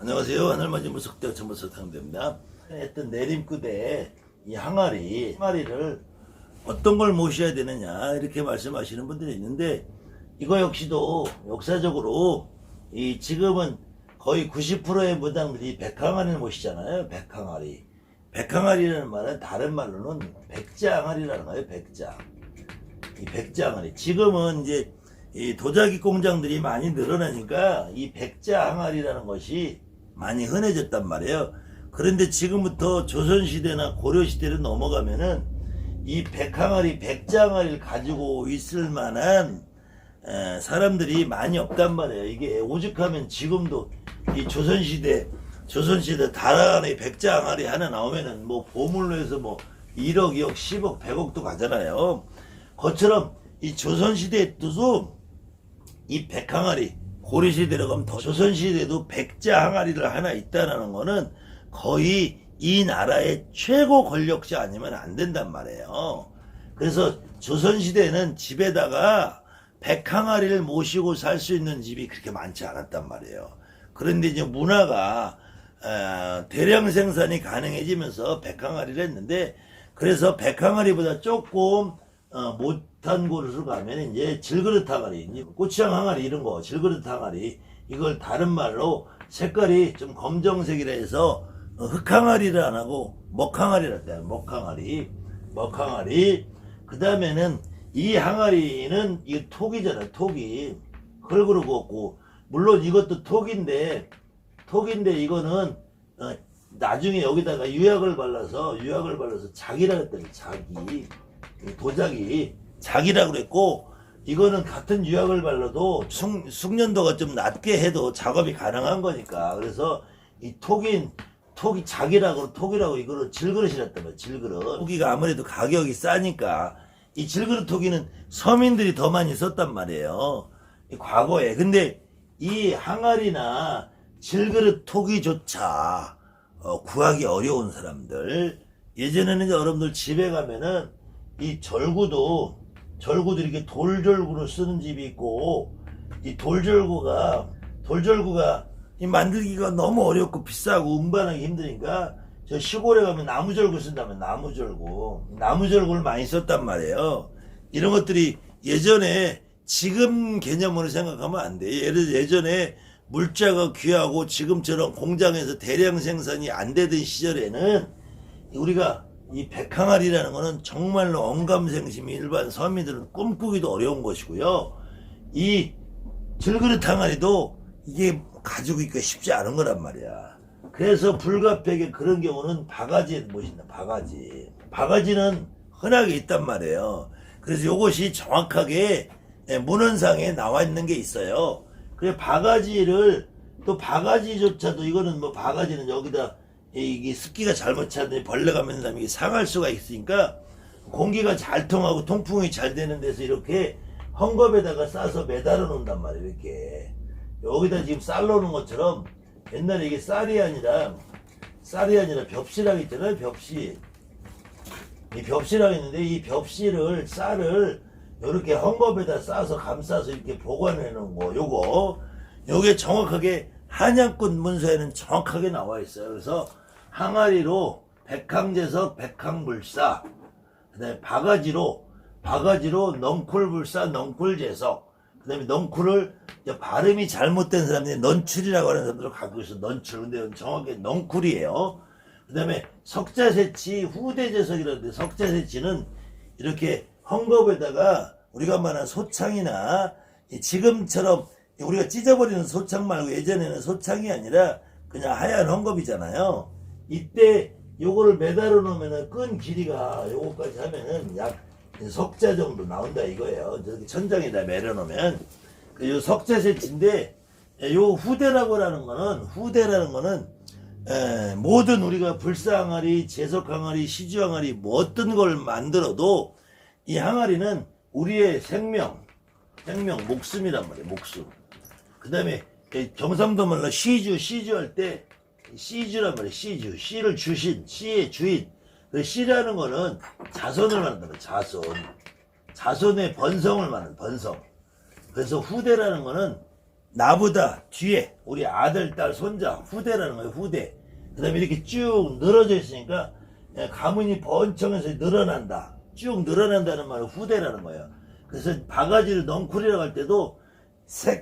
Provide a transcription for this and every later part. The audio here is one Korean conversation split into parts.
안녕하세요. 하늘맞이 무석대학 전문서탕대입니다. 했던 내림구대 이 항아리를 어떤 걸 모셔야 되느냐 이렇게 말씀하시는 분들이 있는데, 이거 역시도 역사적으로 이 지금은 거의 90%의 무당들이 백항아리를 모시잖아요. 백항아리라는 말은 다른 말로는 백자항아리라는 거예요. 이 백자항아리. 지금은 이제 이 도자기 공장들이 많이 늘어나니까 이 백자항아리라는 것이 많이 흔해졌단 말이에요. 그런데 지금부터 조선시대나 고려시대로 넘어가면은 이 백자항아리를 가지고 있을 만한 사람들이 많이 없단 말이에요. 이게 오죽하면 지금도 이 조선시대 다란에 백자항아리 하나 나오면은 뭐 보물로 해서 뭐 1억, 2억, 10억, 100억도 가잖아요. 그것처럼 이 조선시대에도 이 백항아리, 고려시대로 가면 더 조선시대에도 백자항아리를 하나 있다는 거는 거의 이 나라의 최고 권력자 아니면 안 된단 말이에요. 그래서 조선시대에는 집에다가 백항아리를 모시고 살 수 있는 집이 그렇게 많지 않았단 말이에요. 그런데 이제 문화가 대량 생산이 가능해지면서 백항아리를 했는데, 그래서 백항아리보다 조금 못한 곳으로 가면 이제 질그릇 항아리, 고추장 항아리 이런 거, 질그릇 항아리, 이걸 다른 말로 색깔이 좀 검정색이라 해서 흑항아리를 안 하고 먹항아리라 해요. 먹항아리. 그 다음에는 이 항아리는 이 톡이잖아요. 톡이 흙으로 구웠고, 물론 이것도 톡인데 이거는 나중에 여기다가 유약을 발라서 작이라 했더니 도자기 작이라고 그랬고, 이거는 같은 유약을 발라도 숙련도가 좀 낮게 해도 작업이 가능한 거니까, 그래서 이 톡이 톡이라고 이거를 질그릇이랬단 말이에요. 질그릇. 토기가 아무래도 가격이 싸니까 이 질그릇 토기는 서민들이 더 많이 썼단 말이에요, 과거에. 근데 이 항아리나 질그릇 토기조차 구하기 어려운 사람들, 예전에는 이제 여러분들 집에 가면은 이 절구도 이렇게 돌절구로 쓰는 집이 있고, 이 돌절구가 이 만들기가 너무 어렵고 비싸고 운반하기 힘드니까 저 시골에 가면 나무절구 쓴다면 나무절구를 많이 썼단 말이에요. 이런 것들이 예전에 지금 개념으로 생각하면 안 돼. 예전에 물자가 귀하고 지금처럼 공장에서 대량 생산이 안 되던 시절에는 우리가 이 백항아리라는 거는 정말로 언감생심이 일반 서민들은 꿈꾸기도 어려운 것이고요. 이 질그릇 항아리도 이게 가지고 있기가 쉽지 않은 거란 말이야. 그래서 불가피하게 그런 경우는 바가지에 모신다. 바가지는 흔하게 있단 말이에요. 그래서 이것이 정확하게 문헌상에 나와 있는 게 있어요. 그래 바가지조차도 이거는 뭐 바가지는 여기다 이게 습기가 잘못 차는데 벌레가 맨날 이게 상할 수가 있으니까 공기가 잘 통하고 통풍이 잘 되는 데서 이렇게 헝겊에다가 싸서 매달아 놓는단 말이에요. 이렇게 여기다 지금 쌀 넣는 것처럼, 옛날에 이게 쌀이 아니라 벽시락 있잖아요. 이 벽시락 있는데 이 쌀을 이렇게 헝겊에다 싸서 감싸서 이렇게 보관해 놓은 거, 요게 정확하게 한양꾼 문서에는 정확하게 나와 있어요. 그래서 항아리로 백항제석, 백항불사, 그다음에 바가지로 넝쿨불사, 넝쿨제석, 그다음에 넝쿨을 발음이 잘못된 사람들이 넌출이라고 하는 사람들을 갖고 있어. 넌출. 근데 정확히 넝쿨이에요. 그다음에 석자세치, 후대제석이라는데, 석자세치는 이렇게 헝겊에다가 우리가 말하는 소창이나 지금처럼 우리가 찢어버리는 소창 말고, 예전에는 소창이 아니라 그냥 하얀 헝겊이잖아요. 이때 요거를 매달아 놓으면은 끈 길이가 요거까지 하면은 약 석자 정도 나온다 이거예요. 저기 천장에다 매려 놓으면 요 석자세치인데, 요 후대라는 거는 모든 우리가 불사항아리, 제석항아리, 시주항아리 뭐 어떤 걸 만들어도 이 항아리는 우리의 생명, 목숨이란 말이에요. 목숨. 그 다음에 경상도 말로 시주 할 때 시주란 말이에요. 시를 주신, 시의 주인. 그 시라는 거는 자손을 말한다는 자손의 번성을 말하는 번성. 그래서 후대라는 거는 나보다 뒤에 우리 아들, 딸, 손자, 후대라는 거예요. 후대. 그 다음에 이렇게 쭉 늘어져 있으니까 가문이 번창해서 늘어난다. 쭉 늘어난다는 말은 후대라는 거예요. 그래서 바가지를 넝쿨이라고 할 때도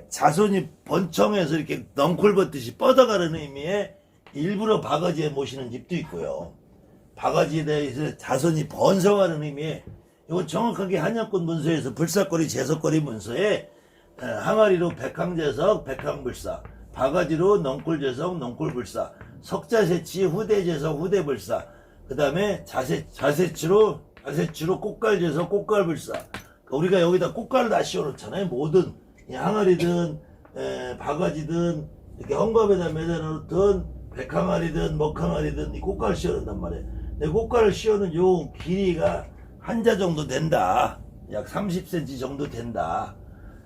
자손이 번창해서 이렇게 넝쿨 벗듯이 뻗어가는 의미의 일부러 바가지에 모시는 집도 있고요. 바가지에 대해서 자손이 번성하는 의미에 이건 정확하게 한약권 문서에서 불사거리 제석거리 문서에 항아리로 백항제석 백항불사, 바가지로 넝쿨제석 넝쿨불사, 석자세치 후대제석 후대불사, 그 다음에 자세치로 꽃갈제석 꽃갈불사. 우리가 여기다 꽃갈을 다 씌워놓잖아요. 모든 항아리든 바가지든 이렇게 헝겊에다 매달아놓든 백항아리든 먹항아리든 이 꽃갈 씌워놓는단 말이에요. 근데 꽃갈을 씌워놓은 요 길이가 한자 정도 된다. 약 30cm 정도 된다.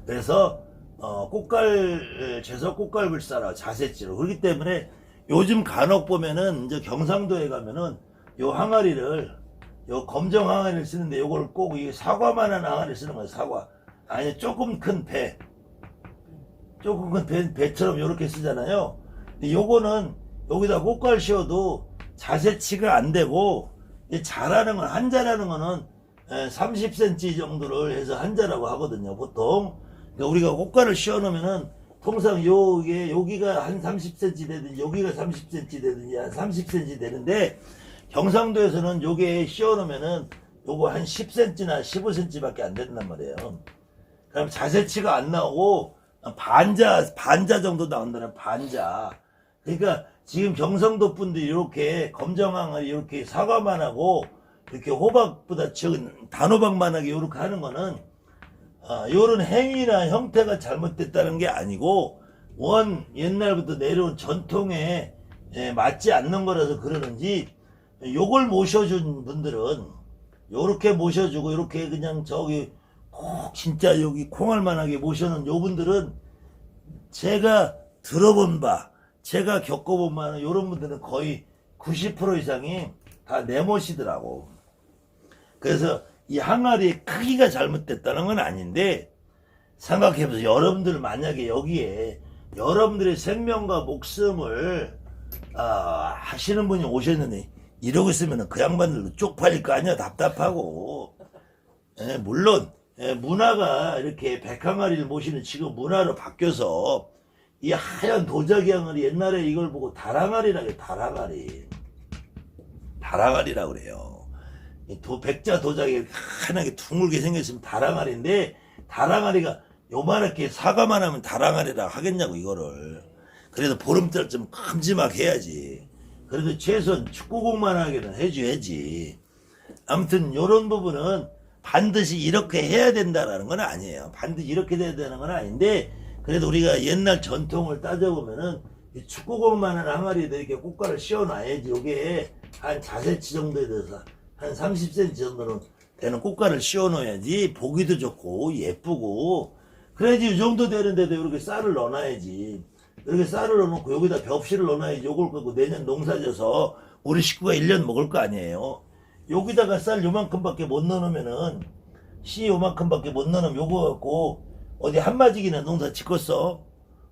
그래서 꽃갈 제석 꽃갈불사라 자세치로. 그렇기 때문에 요즘 간혹 보면은 이제 경상도에 가면은 요 항아리를 요 검정 항아리를 쓰는데 요걸 꼭 이 사과만한 항아리를 쓰는 거예요. 사과. 아니 조금 큰 배. 조금 큰 배처럼 요렇게 쓰잖아요. 근데 요거는 여기다 꽃갈 씌워도 자세치가 안 되고 자라는 건 한자라는 거는 30cm 정도를 해서 한자라고 하거든요. 보통. 그러니까 우리가 꽃갈을 씌워 놓으면은 통상 여기가 한 30cm 되든지 여기가 30cm 되든지 한 30cm 되는데 경상도에서는 요게 씌워 놓으면은 요거 한 10cm나 15cm 밖에 안 된단 말이에요. 그럼 자세치가 안 나오고 반자 정도 나온다는 반자. 그러니까 지금 경상도 분들이 이렇게 검정항을 이렇게 사과만 하고 이렇게 호박보다 적은 단호박만 하게 이렇게 하는 거는 요런 행위나 형태가 잘못됐다는 게 아니고 옛날부터 내려온 전통에 맞지 않는 거라서 그러는지 요걸 모셔준 분들은 요렇게 모셔주고 이렇게 그냥 저기 꼭 진짜 여기 콩알만하게 모셔놓은 요 분들은 제가 들어본 바 제가 겪어본 바는 요런 분들은 거의 90% 이상이 다 내모시더라고. 그래서 이 항아리의 크기가 잘못됐다는 건 아닌데 생각해보세요. 여러분들 만약에 여기에 여러분들의 생명과 목숨을 하시는 분이 오셨는데 이러고 있으면 그 양반들도 쪽팔릴 거 아니야. 답답하고. 물론 문화가 이렇게 백항아리를 모시는 지금 문화로 바뀌어서 이 하얀 도자기 항아리 옛날에 이걸 보고 다랑아리라고 해요. 다랑아리라고 그래요. 백자 도자기 하나게 둥글게 생겼으면 다랑아리인데 다랑아리가 요만하게 사과만 하면 다랑아리라고 하겠냐고 이거를. 그래도 보름달 좀 큼지막 해야지. 그래도 최소한 축구공만 하게는 해줘야지. 아무튼 요런 부분은 반드시 이렇게 해야 된다라는 건 아니에요. 반드시 이렇게 돼야 되는 건 아닌데 그래도 우리가 옛날 전통을 따져보면은 이 축구공만한 항아리에다 이렇게 꽃갈을 씌워놔야지 요게 한 자세치 정도에 대해서 한 30cm 정도는 되는 꽃갈을 씌워놓아야지 보기도 좋고 예쁘고 그래야지 이 정도 되는데도 이렇게 쌀을 넣어놔야지. 이렇게 쌀을 넣어놓고 여기다 벽실을 넣어놔야지 요걸 갖고 내년 농사져서 우리 식구가 1년 먹을 거 아니에요. 여기다가 쌀 요만큼밖에 못 넣어놓으면은 씨 요만큼밖에 못 넣어놓으면 요거 갖고 어디 한마지기나 농사 짓겠어?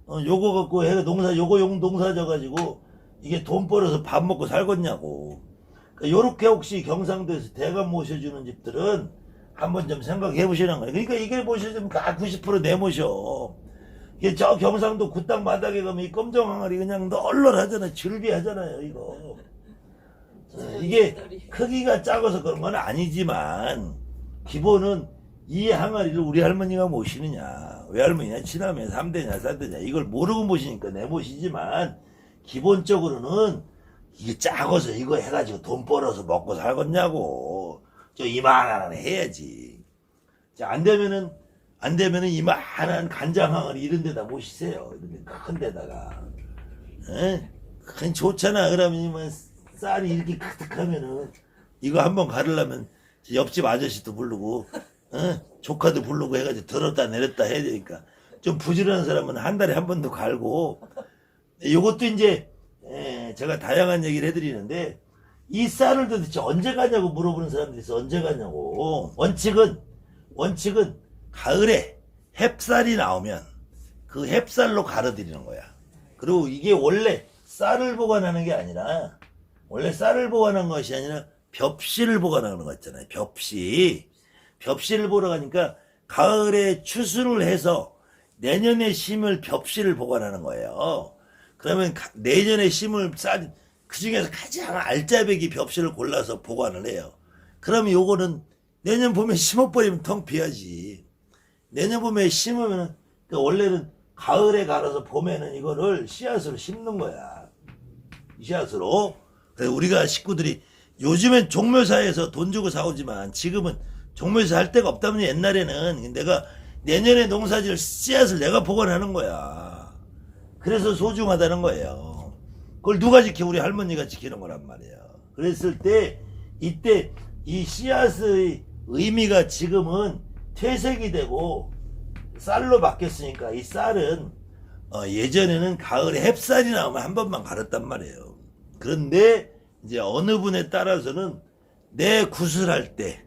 요거 갖고 해 요거 용 농사 져가지고 이게 돈 벌어서 밥 먹고 살겠냐고. 그러니까 요렇게 혹시 경상도에서 대감 모셔주는 집들은 한번 좀 생각해 보시는 거예요. 그러니까 이게 모셔주면 다 90% 내모셔. 이게 저 경상도 굿땅 바닥에 가면 이 검정 항아리 그냥 널널하잖아요. 즐비하잖아요, 이거. 이게 크기가 작아서 그런 건 아니지만 기본은 이 항아리를 우리 할머니가 모시느냐 외할머니냐 친할머니 3대냐 4대냐 이걸 모르고 모시니까 내모시지만 기본적으로는 이게 작아서 이거 해가지고 돈 벌어서 먹고 살겠냐고. 저 이만한 해야지. 자, 안 되면은 이만한 간장 항아리 이런 데다 모시세요. 이런 데 큰 데다가. 그건 좋잖아. 그러면 이만 쌀이 이렇게 가득하면은 이거 한번 가르려면 옆집 아저씨도 부르고 조카도 부르고 해가지고 들었다 내렸다 해야 되니까 좀 부지런한 사람은 한 달에 한 번도 갈고. 요것도 이제 제가 다양한 얘기를 해드리는데 이 쌀을 도대체 언제 가냐고 물어보는 사람들이 있어. 언제 가냐고. 원칙은 가을에 햅쌀이 나오면 그 햅쌀로 갈아드리는 거야. 그리고 이게 원래 쌀을 보관하는 게 아니라, 원래 쌀을 보관하는 것이 아니라 벽실을 보관하는 거 있잖아요. 벽실을 보러 가니까 가을에 추수를 해서 내년에 심을 벽실을 보관하는 거예요. 그러면 내년에 심을 쌀, 그 중에서 가장 알짜배기 벽실을 골라서 보관을 해요. 그러면 요거는 내년 봄에 심어버리면 텅 비하지. 내년 봄에 심으면, 그러니까 원래는 가을에 갈아서 봄에는 이거를 씨앗으로 심는 거야. 씨앗으로. 그래서 우리가 식구들이 요즘엔 종묘사에서 돈 주고 사오지만 지금은 종묘사 할 데가 없다면 옛날에는 내가 내년에 농사질 씨앗을 내가 보관하는 거야. 그래서 소중하다는 거예요. 그걸 누가 지켜? 우리 할머니가 지키는 거란 말이에요. 그랬을 때 이때 이 씨앗의 의미가 지금은 퇴색이 되고 쌀로 바뀌었으니까 이 쌀은 예전에는 가을에 햅쌀이 나오면 한 번만 갈았단 말이에요. 그런데 이제 어느 분에 따라서는 내 구슬할 때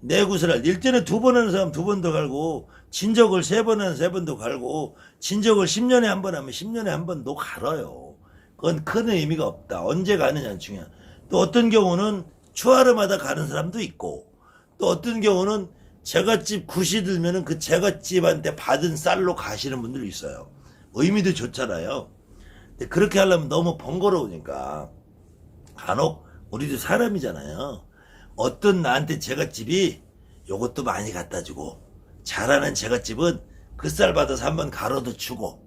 일전에 2번 하는 사람 2번도 갈고 진적을 3번 하는 3번도 갈고 진적을 10년에 한 번 하면 10년에 한 번도 갈아요. 그건 큰 의미가 없다. 언제 가느냐는 중요한. 또 어떤 경우는 추하름마다 가는 사람도 있고 또 어떤 경우는 제갓집 굿이 들면은 그 제갓집한테 받은 쌀로 가시는 분들이 있어요. 의미도 좋잖아요. 근데 그렇게 하려면 너무 번거로우니까 간혹 우리도 사람이잖아요. 어떤 나한테 제갓집이 요것도 많이 갖다 주고 잘하는 제갓집은 그 쌀 받아서 한번 가로도 주고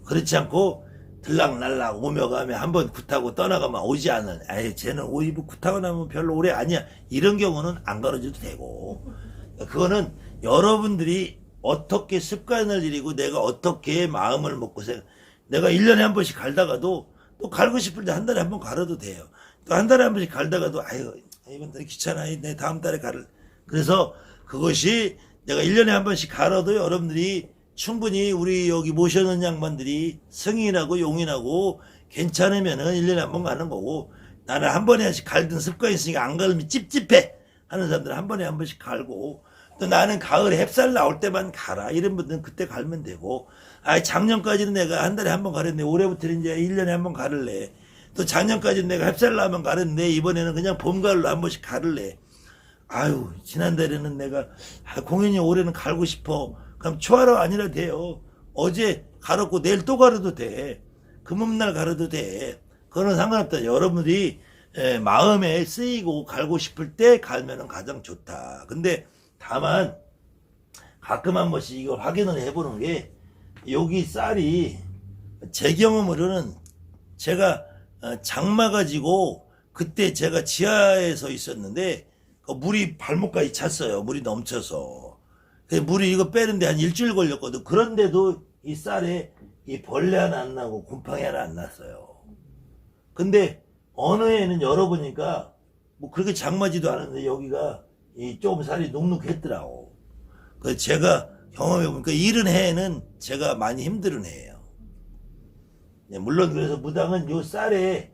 그렇지 않고 들락날락 오며 가며 한번 굿하고 떠나가면 오지 않은 아예 쟤는 오이부 굿하고 나면 별로 오래 아니야 이런 경우는 안 가로줘도 되고 그거는 여러분들이 어떻게 습관을 들이고 내가 어떻게 마음을 먹고 내가 1년에 한 번씩 갈다가도 또 갈고 싶을 때 한 달에 한 번 갈아도 돼요. 또 한 달에 한 번씩 갈다가도 아유 이번 달에 귀찮아 내 다음 달에 갈을 그래서 그것이 내가 1년에 한 번씩 갈아도 여러분들이 충분히 우리 여기 모셔놓은 양반들이 승인하고 용인하고 괜찮으면은 1년에 한 번 가는 거고 나는 한 번에 한씩 갈던 습관이 있으니까 안 갈면 찝찝해 하는 사람들은 한 번에 한 번씩 갈고 또 나는 가을에 햅쌀 나올 때만 가라 이런 분들은 그때 갈면 되고 아 작년까지는 내가 한 달에 한 번 가랬는데 올해부터는 이제 1년에 한 번 가를래 또 작년까지는 내가 햅쌀 나면 가랬는데 이번에는 그냥 봄 가을로 한 번씩 가를래 아유 지난달에는 내가 공연이 올해는 갈고 싶어 그럼 초하루 아니라 돼요. 어제 갈았고 내일 또 갈아도 돼. 금음날 갈아도 돼. 그거는 상관없다. 여러분들이 마음에 쓰이고 갈고 싶을 때 갈면은 가장 좋다. 근데 다만 가끔 한 번씩 이걸 확인을 해보는 게 여기 쌀이 제 경험으로는 제가 장마 가지고 그때 제가 지하에서 있었는데 물이 발목까지 찼어요. 물이 넘쳐서. 물이 이거 빼는데 한 일주일 걸렸거든. 그런데도 이 쌀에 이 벌레 하나 안 나고 곰팡이 하나 안 났어요. 근데 어느 해는 열어보니까 뭐 그렇게 장마지도 않은데 여기가 이 조금 쌀이 눅눅했더라고. 그래서 제가 경험해보니까 이런 해에는 제가 많이 힘든 해예요. 물론 그래서 무당은 요 쌀의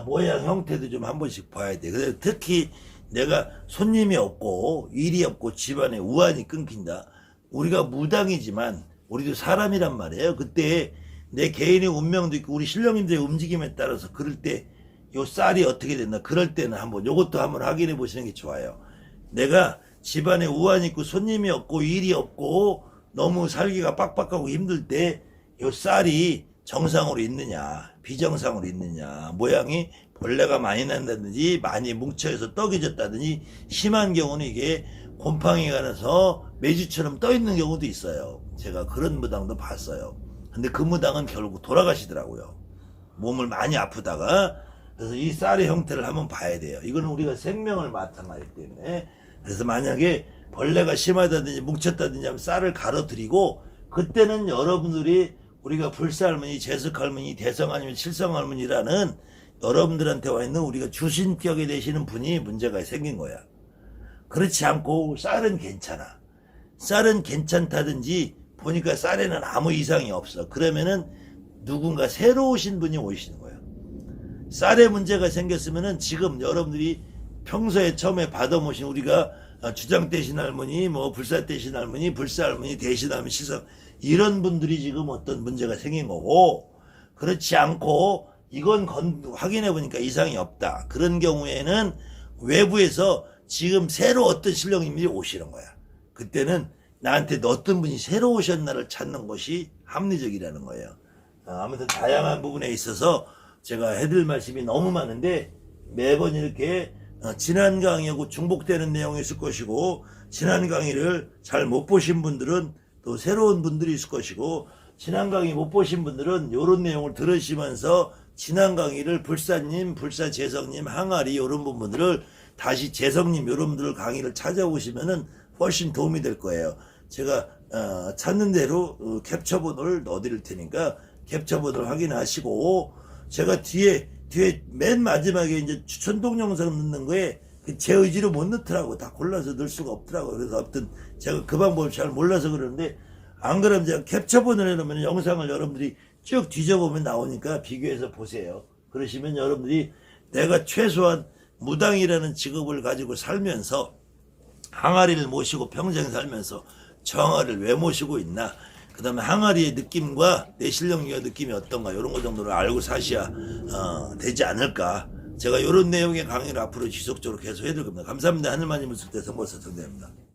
모양 형태도 좀 한 번씩 봐야 돼. 그래서 특히 내가 손님이 없고 일이 없고 집안에 우환이 끊긴다. 우리가 무당이지만 우리도 사람이란 말이에요. 그때 내 개인의 운명도 있고 우리 신령님들의 움직임에 따라서 그럴 때 요 쌀이 어떻게 된다. 그럴 때는 한번 요것도 한번 확인해 보시는 게 좋아요. 내가 집안에 우환이 있고 손님이 없고 일이 없고 너무 살기가 빡빡하고 힘들 때 요 쌀이 정상으로 있느냐 비정상으로 있느냐 모양이 벌레가 많이 난다든지 많이 뭉쳐서 떡해졌다든지 심한 경우는 이게 곰팡이가 나서 매주처럼 떠 있는 경우도 있어요. 제가 그런 무당도 봤어요. 근데 그 무당은 결국 돌아가시더라고요. 몸을 많이 아프다가. 그래서 이 쌀의 형태를 한번 봐야 돼요. 이거는 우리가 생명을 바탕하기 때문에. 그래서 만약에 벌레가 심하다든지 뭉쳤다든지 하면 쌀을 갈아드리고 그때는 여러분들이 우리가 불살할머니, 재석할머니, 대성할머니, 칠성할머니라는 여러분들한테 와 있는 우리가 주신격이 되시는 분이 문제가 생긴 거야. 그렇지 않고 쌀은 괜찮아. 쌀은 괜찮다든지 보니까 쌀에는 아무 이상이 없어. 그러면은 누군가 새로 오신 분이 오시는 거야. 쌀에 문제가 생겼으면은 지금 여러분들이 평소에 처음에 받아보신 우리가 주장 대신 할머니, 뭐 불사 대신 할머니, 불사 할머니 대신하면 시성 이런 분들이 지금 어떤 문제가 생긴 거고 그렇지 않고 이건 확인해 보니까 이상이 없다. 그런 경우에는 외부에서 지금 새로 어떤 신령님들이 오시는 거야. 그때는 나한테 어떤 분이 새로 오셨나를 찾는 것이 합리적이라는 거예요. 아무튼 다양한 부분에 있어서 제가 해드릴 말씀이 너무 많은데 매번 이렇게 지난 강의하고 중복되는 내용이 있을 것이고 지난 강의를 잘 못 보신 분들은 또 새로운 분들이 있을 것이고 지난 강의 못 보신 분들은 이런 내용을 들으시면서 지난 강의를 불사님, 불사재성님, 항아리 이런 부분들을 다시 재성님 이런 분들 강의를 찾아보시면은 훨씬 도움이 될 거예요. 제가 찾는 대로 캡처본을 넣어드릴 테니까 캡처본을 확인하시고 제가 뒤에 맨 마지막에 이제 추천동 영상 넣는 거에 제 의지로 못 넣더라고. 다 골라서 넣을 수가 없더라고. 그래서 아무튼 제가 그 방법을 잘 몰라서 그러는데 안 그러면 제가 캡처본을 해놓으면 영상을 여러분들이 쭉 뒤져보면 나오니까 비교해서 보세요. 그러시면 여러분들이 내가 최소한 무당이라는 직업을 가지고 살면서 항아리를 모시고 평생 살면서 정화를 왜 모시고 있나, 그 다음에 항아리의 느낌과 내 실력의 느낌이 어떤가 이런 거 정도를 알고 사셔야 되지 않을까. 제가 이런 내용의 강의를 앞으로 지속적으로 계속 해드릴 겁니다. 감사합니다. 하늘만이 물속대 성보사 정대입니다.